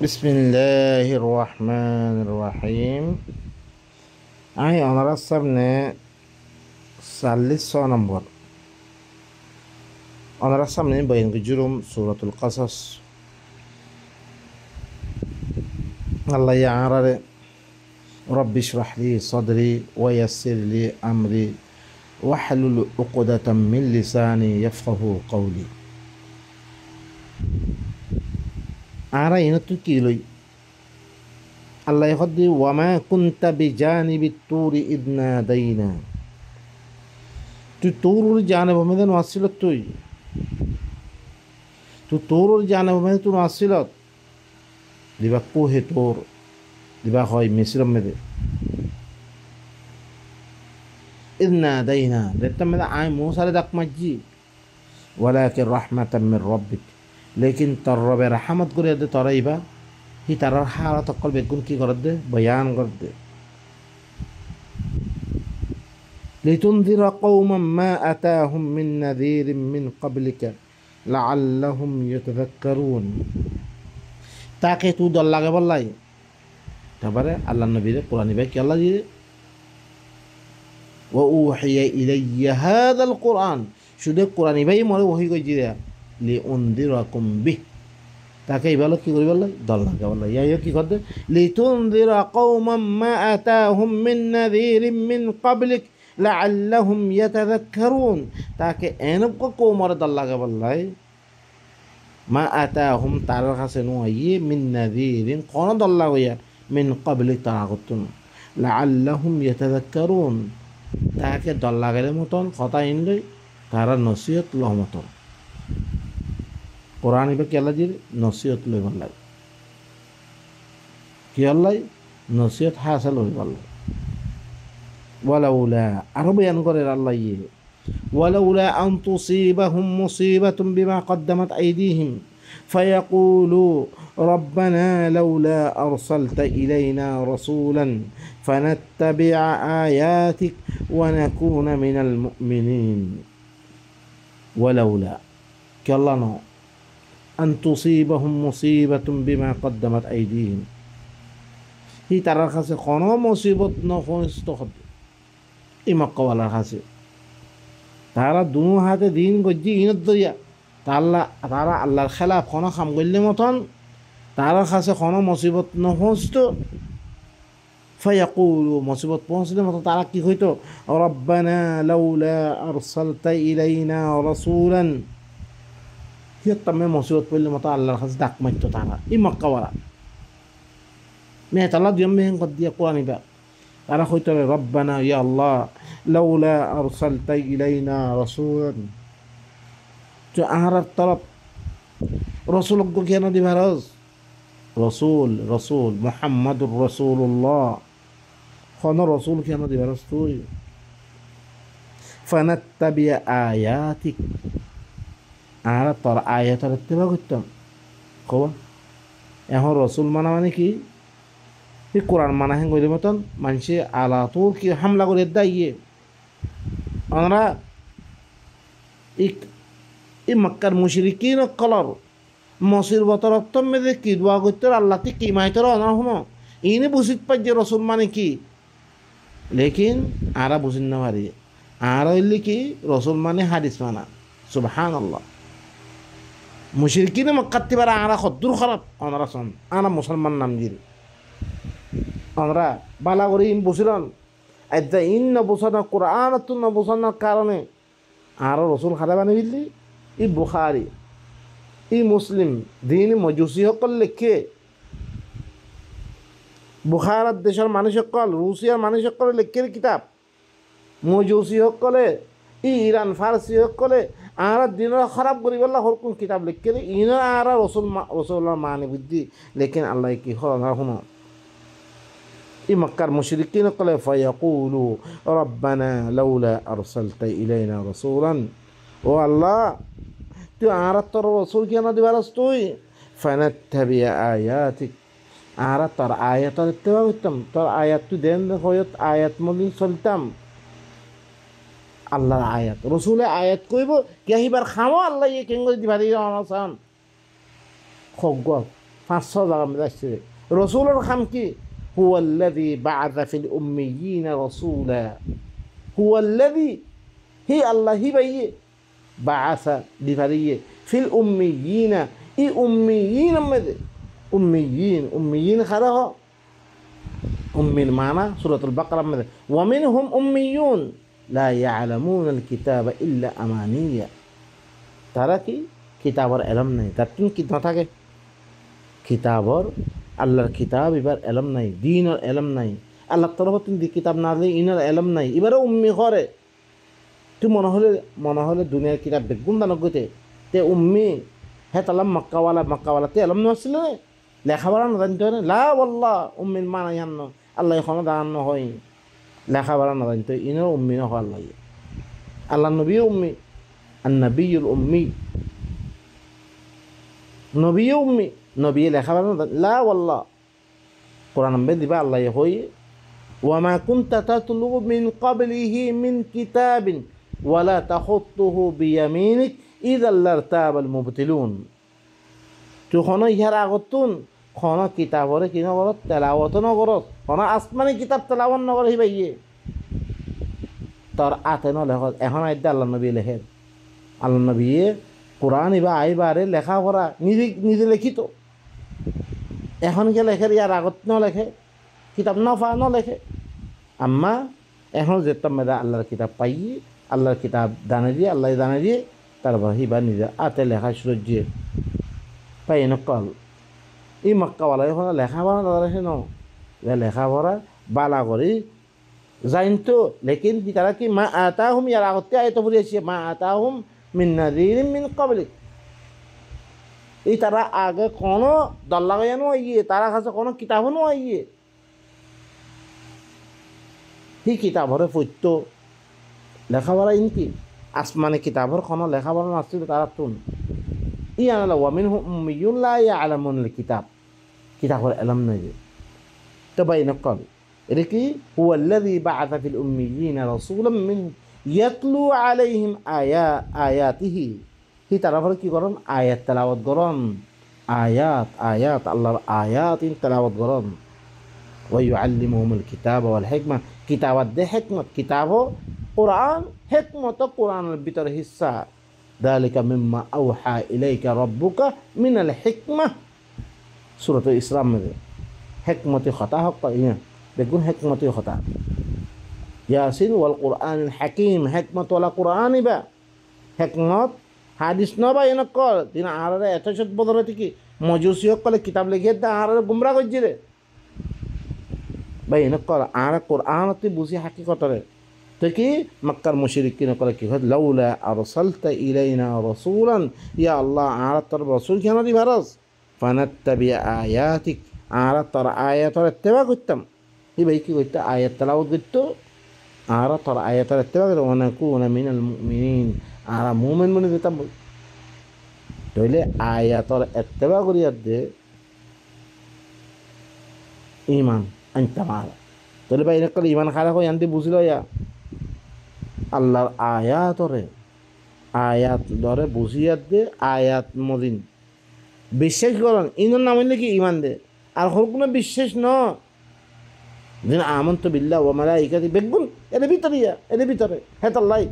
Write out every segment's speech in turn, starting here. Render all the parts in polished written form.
বিসমিল্লাহির রহমানির রহিম। আমি ওনার সামনে 46 নম্বর ওনার সামনে বয়ান জুরুম সূরাতুল কাসাস। আল্লাহ ইয়ারারে রব্বি ইশরাহ লি সাদরি ওয়া ইয়াসসির লি আমরি ওয়াহলুল উকদাতাম মিন লিসানি ইয়াফকাহু কওলি। আরা ইনতু কি লই আল্লাহ হদ্দি ওয়ামা কুনতা বিজানিবিত তুরি ইদ নাদাইনা। তুই তোর জানে ভূমিতে আসছিল তুই তোর জানে ভূমিতে তুই আসছিল দিবা কোহে তোর দিবা হয় মিশ্রম মেদে ইদ নাদাইনা দেখতাম মেদে আয় মৌসারে ডাক মাজি ওয়ালাকিন রাহমাতাম মির রব্বিক, লেকিন তোর রবে রাহমত করে দে তরাইবা হি তারার হালত অকল বেগুন কি করে দে বয়ান করে দে। লিতুনযিরা কওমান মা আতাহুম মিন নাযীরিন মিন ক্বাবলিকা লাআল্লাহুম ইয়াতাযাক্কারুন। তাকে তুই দল লাগে বললাই তারপরে আল্লাহ নবীরে কোরআন ভাই কি আল্লাহ দিয়ে ওয়া উহিয়া ইলাইয়া হাযাল কোরআন, শুধু কোরআন ভাই মরে ওহি কই জিরা লিউনযিরাকুম বিহ, তাকে বলো কি করি বললাই দল লাগে বললাই ইয়া কি করতে লিতুনযিরা কওমান মা আতাহুম মিন নাযীরিন মিন ক্বাবলিক লাআল্লাহুম ইয়াতাযাক্কারুন, তাকে এনব কওমর দল লাগে বললাই মা আতাহুম তার কাছে নয় মিন নাযীরিন কোন দল লাগইয়া মিন ক্বাবলিক তারা করতুন লাআল্লাহুম ইয়াতাযাক্কারুন, তাকে দল লাগালে মতন কথা ইনলই তারা নসিহত লহ মতন কোরআন ইবে কি আল্লাহ দিয়ে নসিহত লই বললাই কি আল্লাহ নসিহত হাসিল হই বললাই। ওয়ালাউলা আরো বয়ান করে আল্লাহ ইয়ে ওয়ালাউলা আন তুসিবাহুম মুসিবাতুন বিমা কদ্দামাত আইদিহিম ফায়াকুলু রব্বানা লাউলা আরসালতা ইলাইনা রাসূলান ফানাত্তাবিআ আয়াতিক ওয়া নাকুনা মিনাল মুমিনিন। ওয়ালাউলা কি আল্লাহ ন আন তুসিবাহুম মুসিবাতুন বিমা কদ্দামাত আইদিহিম, হি তারার কাছে কোনো মুসিবত নপৌঁছত হবে এই মক্কাওয়ালার কাছে তারা দু হাতে দিন গজ্জি ইনত দরিয়া তারা আল্লাহর খেলাফ কোনো কাম করলে মতন তার কাছে কোনো মুসিবত নপৌঁছত। ফায়াকুলু মুসিবত পৌঁছলে মতন তারা কি হইতো রব্বানা লাউলা আরসালতা ইলাইনা রাসূলান, হিয়াত্তামে মুসিবত পড়লে মতো আল্লাহর কাছে ডাক মারতো তারা এই মক্কাওয়ালা মেহতাল্লাহ দিয়ম মেহেন কর দিয়া কোরআনিবা তারা হইতো রব্বানা ইয়া আল্লাহ লাউলা আরসালতা ইলাইনা রাসূলান, তো আহার তরফ রসুলজ্ঞ কেন দিবারস রসুল রসুল মুহাম্মাদুর রাসূলুল্লাহ কোন রসুল কেন দিবারস তুই ফানাত্তাবিআ আয়াতিক আর তোর আয়াতের ইত্তেবা করতাম কবা এখন রসুল মানা মানে কি কোরআন মানা হেন গইলে মতন মানুষে আলা তোর কি হামলা করে দাইয়ে আমরা এই মক্কার মুশরিকিন কলর মুসিবতর অত্তম মেদে কি দোয়া করতে আল্লাহ তি কি মাইতর অনার হনো ইনে বুঝিত পাই যে রসুল মানে কি, লেকিন আরা বুঝিন না পারি আর হইলে কি রসুল মানে হাদিস মানা সুবহানাল্লাহ। মুশরিকিনে মক্কাত তিবারা আরা খদ্দুর খারাপ অনারা সন আনা মুসলমান নাম দিল আমরা বালা করে ইন বসিলাম আজ্জা ইন না বসানা কোরআন তো না বসানোর কারণে আরও রসুল খারাপ আনি দিলি ই বুখারি ই মুসলিম দিন মজুসি সকল লেখে বুখারাত দেশের মানুষ সকল রুশিয়ার মানুষ সকলে লেখের কিতাব মজুসি সকলে ইরান ফার্সি সকলে আর দিনের খারাপ করি বললা হরকুন কিতাব লেখে ইনো আর রসুল্লাহ মানে বুদ্ধি লেকিন আল্লাহ কি শুনো ই মক্কার মুশরিকিন কলে ফায়াকুলু রব্বানা লাউলা আরসালতা ইলাইনা রাসূলান, ও আল্লাহ তুই আর তোর রসুল কেন দিবারস তুই ফানাত্তাবিআ আয়াতিক আর তোর আয়াতের ইত্তেবা করতাম তোর আয়াত তুই দেন হয়ত আয়াত মদিন চলতাম আল্লাহর আয়াত রসুলের আয়াত কইব কে আহিবার খামো আল্লাহ ইয়ে কেঙ্গ দিবা দিয়ে অনসান খগ্গ 500 জায়গা মধ্যে আসছে রসুলের খাম কি হুয়াল্লাযী বা'আসা ফিল উম্মিয়িনা রাসূলা হুয়াল্লাযী হি আল্লাহ হি বাইয়ে বা'আসা দিফারিয়ে ফিল উম্মিয়িনা ই উম্মিয়িন মধ্যে উম্মিয়িন খারা হ উম্মির মানা সূরাতুল বাকারা মধ্যে ওয়া মিনহুম উম্মিয়ুন লা ইয়ালামুনাল কিতাবা ইল্লা আমানিয়া তারা কি কিতাবর এলম নাই তার কি না থাকে কিতাবর আল্লাহর কিতাব এবার এলম নাই দিনের এলম নাই আল্লাহর তরফ থেকে কিতাব না দিলে ইনার এলম নাই এবারে উম্মি করে তুই মনে হলে দুনিয়ার কিতাব বেগুন দানক গইতে তে উম্মি হে তালাম মক্কাওয়ালা তে এলম নছিল লেখাপড়া না জানতে হয় লা ওয়াল্লাহ উম্মির মা নাই হান্ন আল্লাহ এখনো দাঁড়ানো হয় লেখাপড়া না জানতে ইনার উম্মি না হয় আল্লাহ নবী উম্মি আর নবীল উম্মি নবী লেখাপড়া লা ওয়াল্লাহ কোরআন নম্বর দিবা আল্লাহ হই ওয়ামা কুনতা তাতলু মিন ক্বাবলিহি মিন কিতাবিন ওয়ালা তাখুতুহু বিয়ামিনিক ইযাল লারতাবাল মুবতিলুন তুখন ইহার আগতুন খন কিতাবরে কি নগরত তেলাওয়াত নগরত খন আসমানি কিতাব তেলাওয়াত নগর হিবাইয়ে তোর আতে নলেখ এখন আইদা আল্লাহ নবী লেখেন আল্লাহ নবী কোরআন এবার আইবারে লেখাপড়া নিজে লিখিত এখন কে লেখে ইয়ার আগত ন লেখে কিতাব ন লেখে আম্মা এখন যেটা মেয়েরা আল্লাহর কিতাব পাইয়ে আল্লাহর কিতাব দানে দিয়ে আল্লাহ দানে দিয়ে তারপর হিবা নিজে আতে লেখা সুরজ দিয়ে পাই নকল এই মক্কাওয়ালা এখন লেখাপড়া দাদা ন লেখাপড়া বালা করি জাইনতো লেকিন তারা কি মা আতাহুম ইয়ার আগতে আয়ত পড়িয়েছে মা আতাহুম মিন নাযীরিন মিন ক্বাবলিক এই তারা আগে কোনো দল্লাগানো আইয়ে তারা কাছে কোনো কিতাবও আইয়ে সেই কিতাবরে পড়ত লেখাপড়া ইনকি আসমানে কিতাবর কোনো লেখাপড়া নাছিল তারা তুন ই আনালা ওয়ামিনহুম উম্মিয়ুন লা ইয়ালামুনাল কিতাবর এলম নাই তো বাই নকল এটা কি হুয়াল্লাযী বা'আসা ফিল উম্মিয়িনা রাসূলাম মিনহুম ইয়াতলু আলাইহিম আয়াতিহি হি তারপরে কি করন আয়াত তেলাওয়াত করন আয়াত আল্লাহর আয়াত তেলাওয়াত করন ওয়া ইউআল্লিমুহুমুল কিতাবা ওয়াল হিকমা কিতাবাত দে হিকমত কিতাব কোরআন হিকমত কোরআনের ভিতরে হিস্সা যালিকা মিম্মা আওহা ইলাইকা রাব্বুকা মিনাল হিকমা সূরাতুল ইসরা মধ্যে হিকমতি খতা হক ইয়া দেখুন হিকমতি খতা ইয়াসিন ওয়াল কোরআনিল হাকিম হিকমত ওয়ালা কোরআন ইবা হিকমত হাদিস নবা এনেকল দিন আহারে এতশত বদলতে কি মজুসিয়ক কলে কিতাব লিখিয়ে দা আহারে গুমরা করছি রে ভাই এনেকল আর কোরআনতে বুঝি হাকিকতরে তো কি মক্কার মুশরিকিন কলে কি হয় লাউলা আরসালতা ইলাইনা রাসূলান ইয়া আল্লাহ আর তোর রাসূল কেন দিবারস ফানাত্তাবি আয়াতিক আর তোর আয়াতের ইত্তেবা করতাম এই ভাই কি করতে আয়াত তেলাওয়াত করতো আর তোর আয়াতের ইত্তেবা করতো ওয়া নাকুনা মিনাল মুমিনিন আর মুমিন মনে দিতাম তাইলে আয়াতর ইত্তেবা করিয়া দে ইমান আনতাম আর তাহলে ভাই এরকম ইমান খারা কই আনতে বুঝলো ইয়া আল্লাহর আয়াত ধরে বুঝিয়া দে আয়াত মদিন বিশ্বাস করেন ইনার নাম হইলে কি ইমান দে আর কোনো বিশ্বাস ন দিন আমন্ত বিল্লাহ ওয়া মালাইকাতি বেগুন এর ভিতরে হেতাল্লাই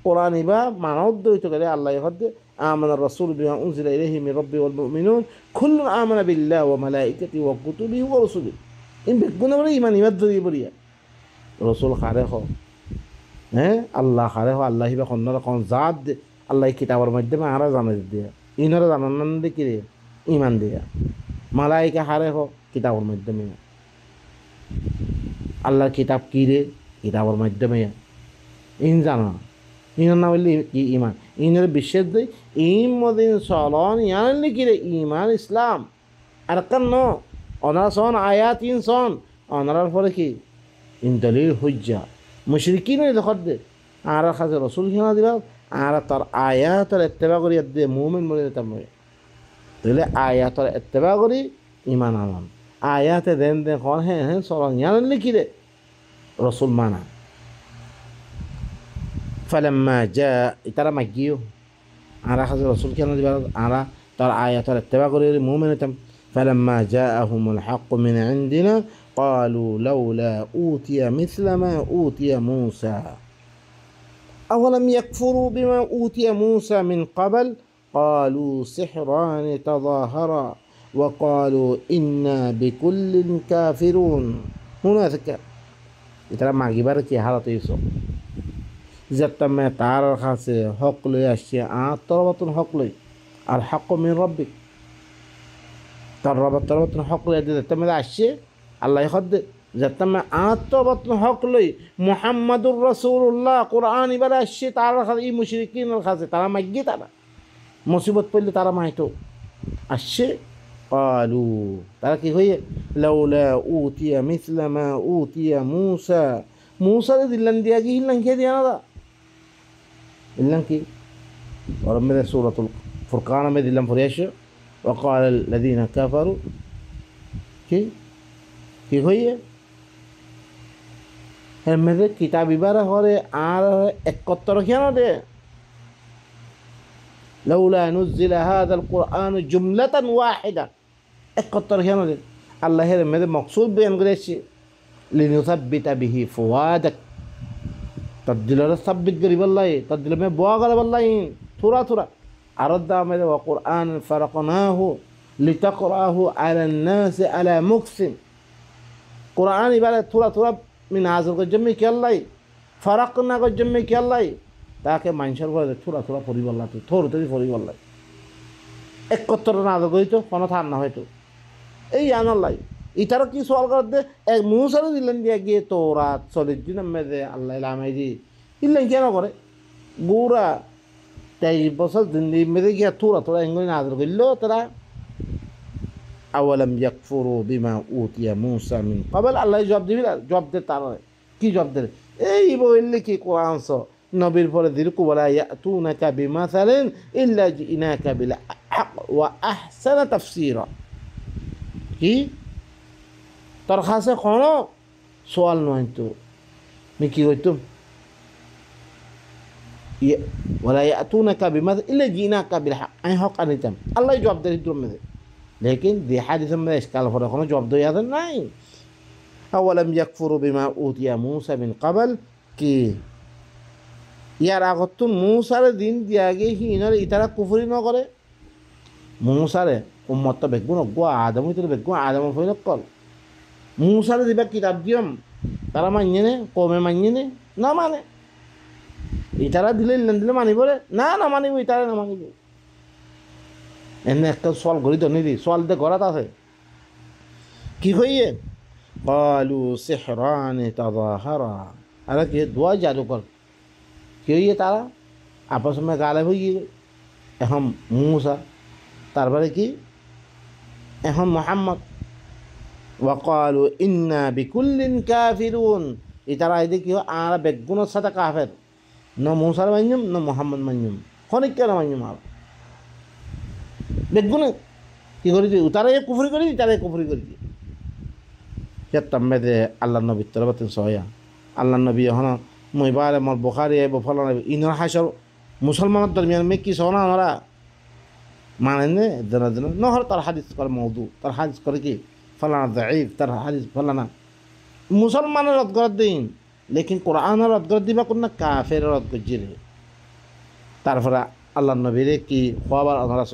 কোরআন ইবা মানব দইত করে আল্লাহ হদ্দে আমানা রাসূল বিমা উনজিলা ইলাইহি মির রাব্বি ওয়াল মুমিনুন কুল্লুন আমানা বিল্লাহি ওয়া মালাইকাতি ওয়া কুতুবিহি ওয়া রুসুলিহি ইন বেগুন বলে ইমান দই বলিয়া রাসূল খারে হ হ্যাঁ আল্লাহ খারে হ আল্লাহ ইবা কন্নর কোন জাত দে আল্লাহ কিতাবের মাধ্যমে আরা জানা দিয়া ইনারা জানান দে কি রে ইমান দিয়া মালাইকা খারে হ কিতাবের মাধ্যমে আল্লাহর কিতাব কি রে কিতাবের মাধ্যমে ইন জানা ইনার নাম হইলে কি ইমান ইনের বিশ্বাস দেয় ইমদিন চলন ইয়ান কি রে ইমান ইসলাম আর কেন অনারা সন আয়াত ইন সন অনারার পরে কি ইন দলিল হুজ্জা মুশরিকিন দেখত দে আর কাছে রসুল খেলা দিবা আর তার আয়াতের ইত্তেবা করি দে মুমিন মনে দিতাম তাহলে আয়াতের ইত্তেবা করি ইমান আনাম আয়াতে দেন খন হ্যাঁ চলন ইয়ান কি রে রসুল মানা فلما جاء ترى مجيو على خزر رسول كان دي على ترى آيات الاتباع غير مؤمنة فلما جاءهم الحق من عندنا قالوا لولا أوتي مثل ما أوتي موسى أولم يكفروا بما أوتي موسى من قبل قالوا سحران تظاهرا وقالوا إنا بكل كافرون هناك ترى ما جبرك يا حالة يوسف زتم تعالى خاص حق لي أشياء طلبة حق لي الحق من ربك طلبة حق لي زتم أشياء الله يخد زتم طلبة حق لي محمد رسول الله قرآن بلا أشياء تعالى خاص مشركين الخاص ترى ما جيت أنا مصيبة بلي ترى ما هيتو الشيء قالوا ترى كيف هي لولا أوتي مثل ما أوتي موسى موسى دلن ديا جي هلن كي ديانا دا هلن كي ورب من سورة الفرقان में दिलम फरियाश وقال الذين كفروا কি হইয়ে এর মধ্যে কিতাব ইবারা হরে আর 71 কেন দে لولا نزل هذا القرآن جملة واحدة 71 কেন দে আল্লাহর মধ্যে মকসুদ বয়ান করেছে لنثبت به فؤادك تدل ثبت قريب الله تدل में बुआ कर والله थोड़ा थोड़ा أرد में وقرآن فرقناه لتقرأه على الناس على مكث قرآن يبقى थोड़ा थोड़ा من हाजिर को जम्मे क्या الله فرقنا को जम्मे क्या الله ताकि मानसर को थोड़ा थोड़ा पढ़ी वाला तो थोड़ा थोड़ी पढ़ी वाला एक कत्तर ना तो कोई तो कौन था ना है तो এই আনাল্লাই ইতারা কি সওয়াল করতে এক মুসারে দিলেন দিয়ে গিয়ে তোরাত 40 দিনের মধ্যে আল্লাহ লামাই দি ইল্লেন কেন করে গুরা 23 বছর দিন মধ্যে গিয়ে থোড়া থোড়া এঙ্গল নাজর করলো তারা আওয়ালাম ইয়াকফুরু বিমা উতিয়া মুসা মিন ক্বাবল আল্লাহ জবাব দে তারা কি জবাব দে এই বললে কি কোরআন স নবীর পরে দিরকু ওয়ালা ইয়াতুনাকা বিমাসালিন ইল্লা জিনাকা বিল হক ওয়া আহসানা তাফসীরা কি তোর কাছে কোনো সোয়াল নয় তো আমি কি করতাম ولا يأتونك بمثل إلا جئناك بالحق أي حق أنتم الله يجواب ده يدرم ده لكن دي حادثة ما إشكال فرقنا جواب ده هذا ناين أولم يكفروا بما أوتي موسى من قبل كي ইয়ার আগত মুসার দিন দিয়াগে হিনার ইতারা কুফরি ন করে মুসারে উম্মত বেগুন গো আদম ইতরে বেগুন আদম ফইল কল মুসারে দিবা কিতাব দিয়ম তারা মানিয়ে নে কমে মানিয়ে নে না মানে ইতারা দিলে দিলে মানিব রে না না মানিব ইতারা না মানিব এনে একটা সওয়াল গড়ি তো নিদি সওয়াল দে গড়াত আছে কি হইয়ে قالوا سحران تظاهرا আরে কি দোয়া জাদু কর কি হইয়ে তারা আপস মে গালে হইয়ে এখন মুসা তারপরে কি এখন মুহাম্মদ وقالوا إنا بكل كافرون ইতারা আইদে কি আর বেগুনের সাথে কাফের ন মুসার মান্যম ন মুহাম্মদ মান্যম খনিক কেন মান্যম আর বেগুন কি করি তারা কুফরি করি তারা কুফরি করি তম্মেদে আল্লাহ নবী তরবাতেন সয়া আল্লাহ নবী এখন মইবারে মোর বুখারি এ বফলা ইনর হাসর মুসলমানের দরমিয়ান মে কি সোনা আমরা মানে নে দিন দিন নহর তার হাদিস করে মওদু তার হাদিস করে কি ফলানা দাঈফ তার হাদিস ফলানা মুসলমানের রদ করে দিন লেকিন কোরআনের রদ করে দিবা কোন কাফের রদ গজিরে তারপরে আল্লাহ নবীর কি খবর আমরা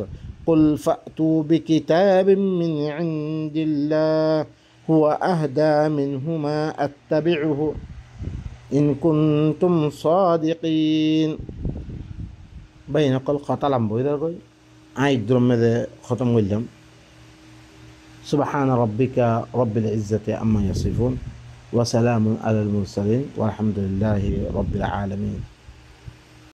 قل فأتوا بكتاب من عند الله هو أهدى منهما أتبعه إن كنتم صادقين بين قل قتلم بويدر قوي عيد درم ختم ويلم سبحان ربك رب العزة عما يصفون وسلام على المرسلين والحمد لله رب العالمين